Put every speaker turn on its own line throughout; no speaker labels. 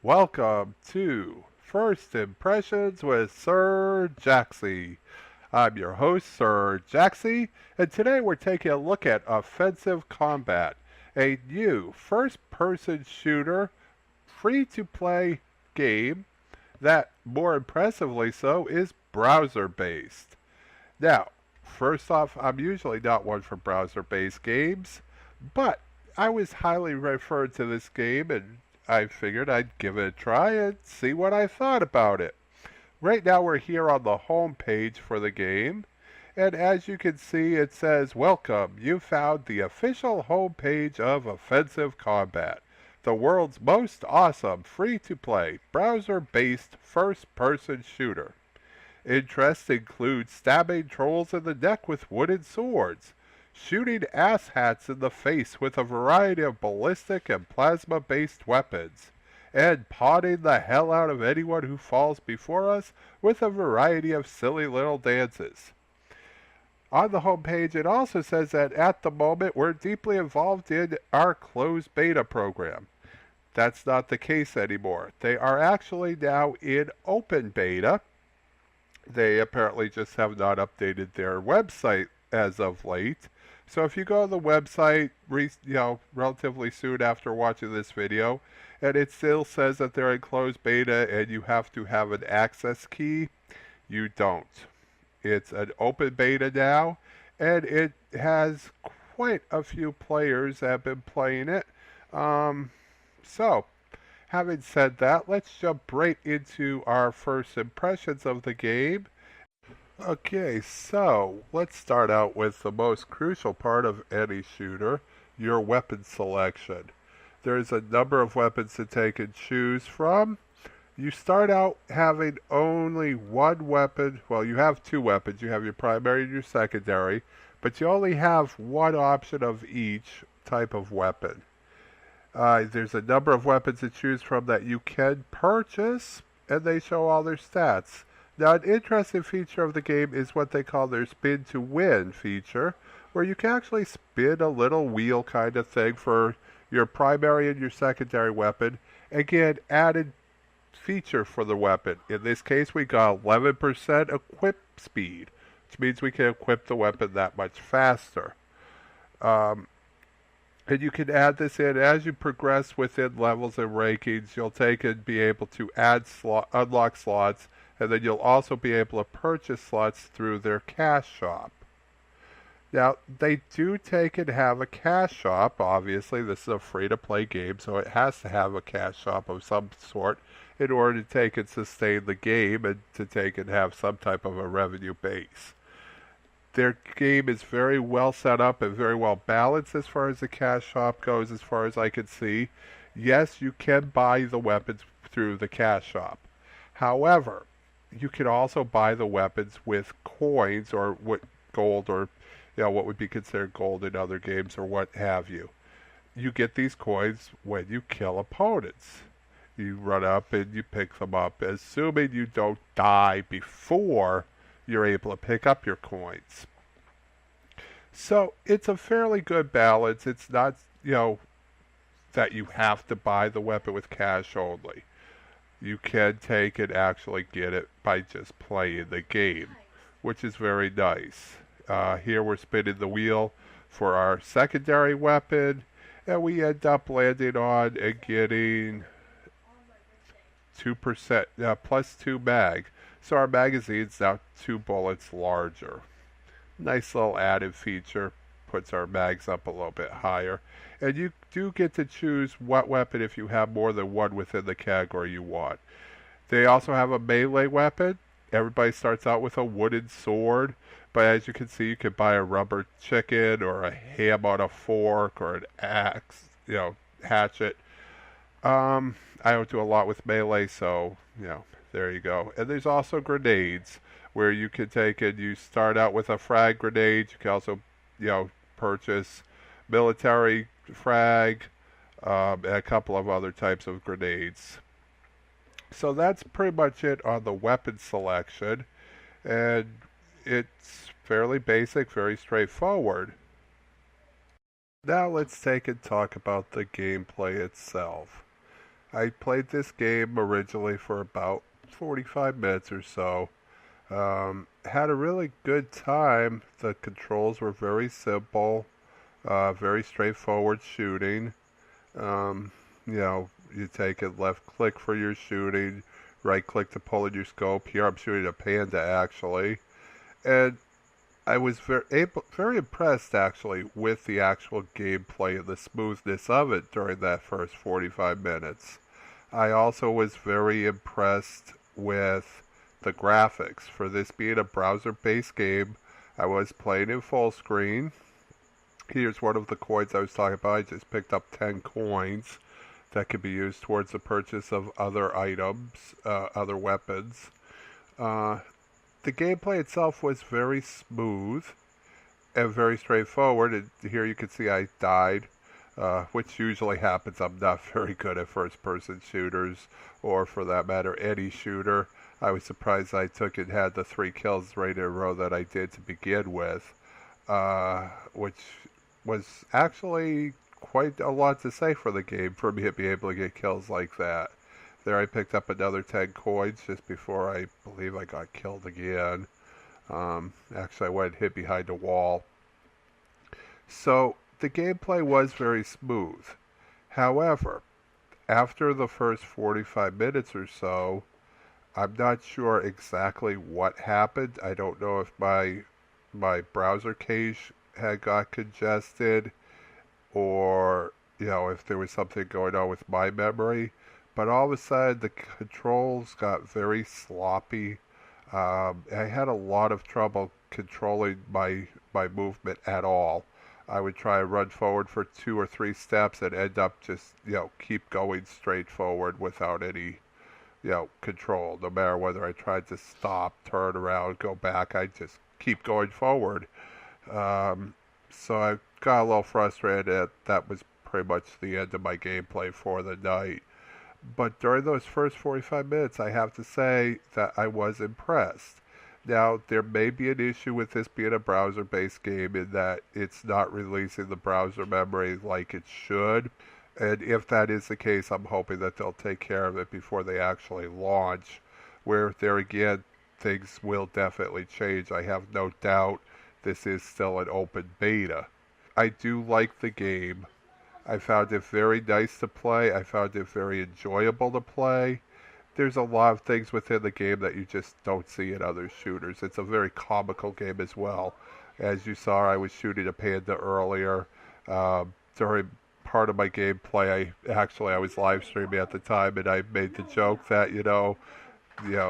Welcome to First Impressions with Sir Jaxxy. I'm your host, Sir Jaxxy, and today we're taking a look at Offensive Combat, a new first-person shooter, free-to-play game that, more impressively so, is browser-based. Now, first off, I'm usually not one for browser-based games, but I was highly referred to this game and I figured I'd give it a try and see what I thought about it. Right now we're here on the home page for the game, and as you can see it says, "Welcome, you found the official home page of Offensive Combat, the world's most awesome free-to-play, browser-based first-person shooter. Interests include stabbing trolls in the neck with wooden swords, shooting asshats in the face with a variety of ballistic and plasma-based weapons, and potting the hell out of anyone who falls before us with a variety of silly little dances." On the homepage, it also says that at the moment we're deeply involved in our closed beta program. That's not the case anymore. They are actually now in open beta. They apparently just have not updated their website as of late. So if you go to the website, relatively soon after watching this video, and it still says that they're in closed beta and you have to have an access key, you don't. It's an open beta now, and it has quite a few players that have been playing it. So, having said that, let's jump right into our first impressions of the game. Okay, so let's start out with the most crucial part of any shooter, your weapon selection. There's a number of weapons to take and choose from. You start out having only one weapon. Well, you have two weapons. You have your primary and your secondary, but you only have one option of each type of weapon. There's a number of weapons to choose from that you can purchase, and they show all their stats. Now, an interesting feature of the game is what they call their spin to win feature, where you can actually spin a little wheel kind of thing for your primary and your secondary weapon, and get added feature for the weapon. In this case, we got 11% equip speed, which means we can equip the weapon that much faster. And you can add this in as you progress within levels and rankings. You'll take and be able to unlock slots, and then you'll also be able to purchase slots through their cash shop. Now, they do take and have a cash shop. Obviously, this is a free-to-play game, so it has to have a cash shop of some sort in order to take and sustain the game and to take and have some type of a revenue base. Their game is very well set up and very well balanced as far as the cash shop goes, as far as I can see. Yes, you can buy the weapons through the cash shop. However, you can also buy the weapons with coins or what gold or what would be considered gold in other games or what have you. You get these coins when you kill opponents. You run up and you pick them up, assuming you don't die before you're able to pick up your coins. So it's a fairly good balance. It's not, that you have to buy the weapon with cash only. You can take and actually get it by just playing the game, which is very nice. Here we're spinning the wheel for our secondary weapon, and we end up landing on and getting 2% plus 2 mag. So our magazine's now 2 bullets larger. Nice little added feature. Puts our mags up a little bit higher. And you do get to choose what weapon if you have more than one within the category you want. They also have a melee weapon. Everybody starts out with a wooden sword. But as you can see, you can buy a rubber chicken or a ham on a fork or an axe, hatchet. I don't do a lot with melee, so, there you go. And there's also grenades, where you can take it. You start out with a frag grenade. You can also, purchase military frag, and a couple of other types of grenades. So that's pretty much it on the weapon selection. And it's fairly basic, very straightforward. Now let's take and talk about the gameplay itself. I played this game originally for about 45 minutes or so. Had a really good time. The controls were very simple, very straightforward shooting. Um, you take it left click for your shooting, right click to pull in your scope. Here I'm shooting a panda actually, and I was very impressed actually with the actual gameplay and the smoothness of it during that first 45 minutes. I also was very impressed with the graphics. For this being a browser-based game, I was playing in full screen. Here's one of the coins I was talking about. I just picked up 10 coins that could be used towards the purchase of other items, other weapons. Uh, the gameplay itself was very smooth and very straightforward. And here you can see I died, which usually happens. I'm not very good at first-person shooters, or for that matter, any shooter. I was surprised I took and had the 3 kills right in a row that I did to begin with, which was actually quite a lot to say for the game for me to be able to get kills like that. There I picked up another 10 coins just before I believe I got killed again. Actually, I went and hid behind a wall. So the gameplay was very smooth. However, after the first 45 minutes or so, I'm not sure exactly what happened. I don't know if my browser cache had got congested, or if there was something going on with my memory. But all of a sudden, the controls got very sloppy. I had a lot of trouble controlling my movement at all. I would try and run forward for 2 or 3 steps and end up just keep going straight forward without any control. No matter whether I tried to stop, turn around, go back, I just keep going forward. So I got a little frustrated. That was pretty much the end of my gameplay for the night. But during those first 45 minutes, I have to say that I was impressed. Now, there may be an issue with this being a browser-based game in that it's not releasing the browser memory like it should. And if that is the case, I'm hoping that they'll take care of it before they actually launch. Where, there again, things will definitely change. I have no doubt this is still an open beta. I do like the game. I found it very nice to play. I found it very enjoyable to play. There's a lot of things within the game that you just don't see in other shooters. It's a very comical game as well. As you saw, I was shooting a panda earlier. During part of my gameplay, I was live streaming at the time, and I made the joke that,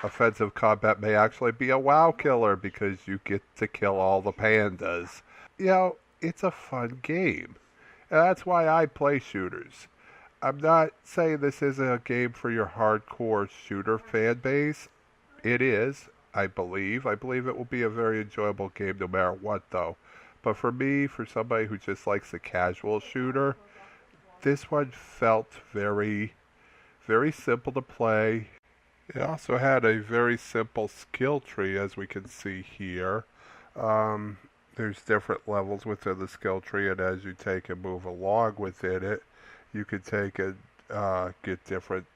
offensive combat may actually be a WoW killer because you get to kill all the pandas. It's a fun game. And that's why I play shooters. I'm not saying this isn't a game for your hardcore shooter fan base. It is, I believe. I believe it will be a very enjoyable game no matter what, though. But for me, for somebody who just likes a casual shooter, this one felt very, very simple to play. It also had a very simple skill tree, as we can see here. There's different levels within the skill tree, and as you take and move along within it, you can take and get different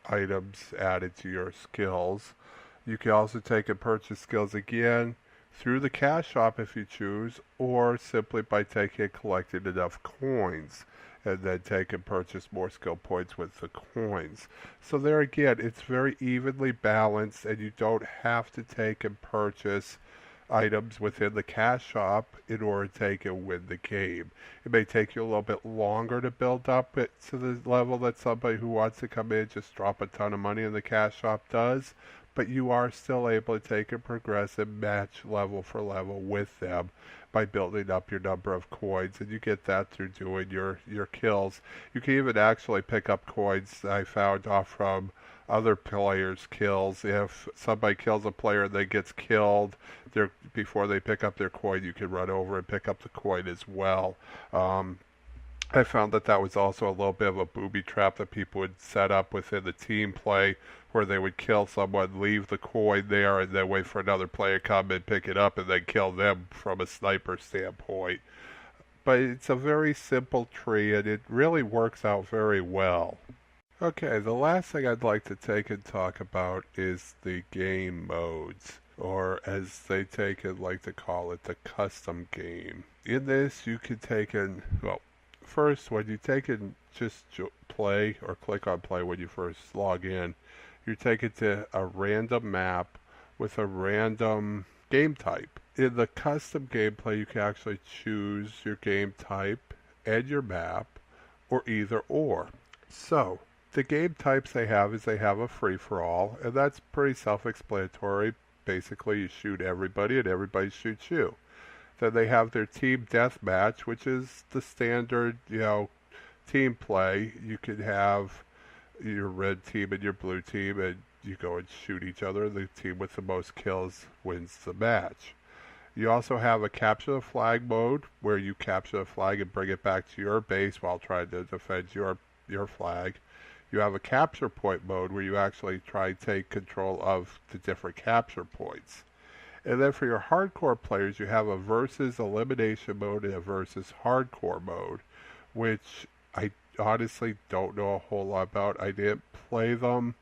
items added to your skills. You can also take and purchase skills again through the cash shop if you choose, or simply by taking and collecting enough coins, and then take and purchase more skill points with the coins. So there again, it's very evenly balanced, and you don't have to take and purchase items within the cash shop in order to take and win the game. It may take you a little bit longer to build up it to the level that somebody who wants to come in just drop a ton of money in the cash shop does, but you are still able to take and progress and match level for level with them by building up your number of coins, and you get that through doing your kills. You can even actually pick up coins I found off from other players' kills. If somebody kills a player and then gets killed, before they pick up their coin, you can run over and pick up the coin as well. I found that was also a little bit of a booby trap that people would set up within the team play, where they would kill someone, leave the coin there, and then wait for another player to come and pick it up and then kill them from a sniper standpoint. But it's a very simple tree, and it really works out very well. Okay, the last thing I'd like to take and talk about is the game modes, or as they take and like to call it, the custom game. In this, you can take and, well, first, when you take and just play or click on play when you first log in, you're taken to a random map with a random game type. In the custom gameplay, you can actually choose your game type and your map, or either or. So, the game types they have is they have a free-for-all, and that's pretty self-explanatory. Basically, you shoot everybody, and everybody shoots you. Then they have their team deathmatch, which is the standard, team play. You could have your red team and your blue team, and you go and shoot each other. The team with the most kills wins the match. You also have a capture the flag mode, where you capture the flag and bring it back to your base while trying to defend your flag. You have a capture point mode where you actually try and take control of the different capture points. And then for your hardcore players, you have a versus elimination mode and a versus hardcore mode, which I honestly don't know a whole lot about. I didn't play them,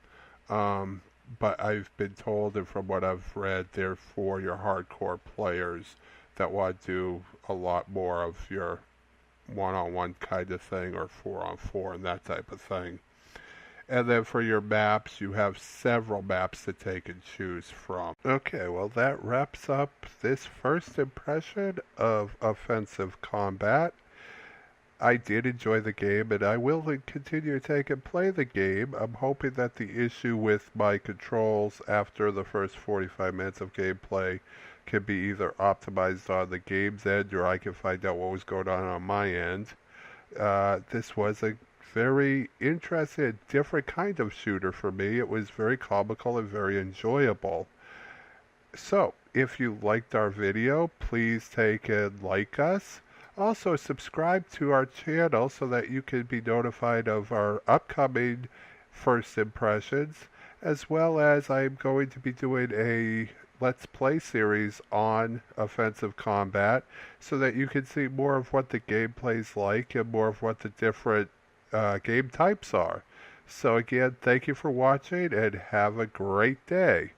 but I've been told, and from what I've read, they're for your hardcore players that want to do a lot more of your one-on-one kind of thing, or four-on-four and that type of thing. And then for your maps, you have several maps to take and choose from. Okay, well that wraps up this first impression of Offensive Combat. I did enjoy the game, and I will continue to take and play the game. I'm hoping that the issue with my controls after the first 45 minutes of gameplay can be either optimized on the game's end, or I can find out what was going on my end. This was a very interesting and different kind of shooter for me. It was very comical and very enjoyable. So, if you liked our video, please take and like us. Also, subscribe to our channel so that you can be notified of our upcoming first impressions, as well as I'm going to be doing a Let's Play series on Offensive Combat, so that you can see more of what the gameplay's like and more of what the different game types are. So again, thank you for watching, and have a great day.